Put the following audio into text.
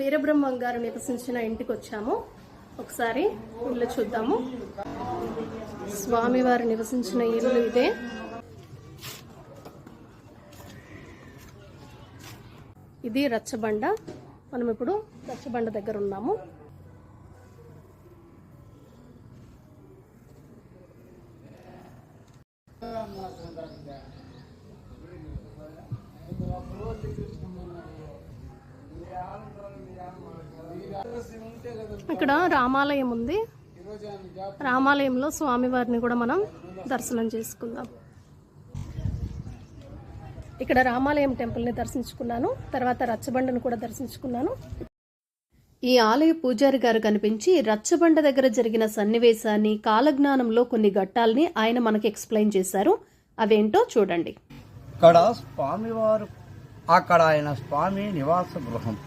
వీరబ్రహ్మం గారు నివసించిన ఇంటికి వచ్చాము. ఒకసారి ఇల్లు చూద్దాము. స్వామివారు నివసించిన ఇల్లు ఇదే. ఇది రచ్చబండ. మనం ఇప్పుడు రచ్చబండ దగ్గర ఉన్నాము. ఇక్కడ రామాలయం ఉంది. రామాలయంలో స్వామివారిని కూడా మనం దర్శనం చేసుకుందాం. ఇక్కడ రామాలయం టెంపుల్ని దర్శించుకున్నాను. తర్వాత రచ్చబండను కూడా దర్శించుకున్నాను. ఈ ఆలయ పూజారి గారు కనిపించి రచ్చబండ దగ్గర జరిగిన సన్నివేశాన్ని, కాలజ్ఞానంలో కొన్ని ఘట్టాలని ఆయన మనకి ఎక్స్ప్లెయిన్ చేశారు. అవేంటో చూడండి. ఇక్కడ స్వామివారు, అక్కడ ఆయన స్వామి నివాస గృహం.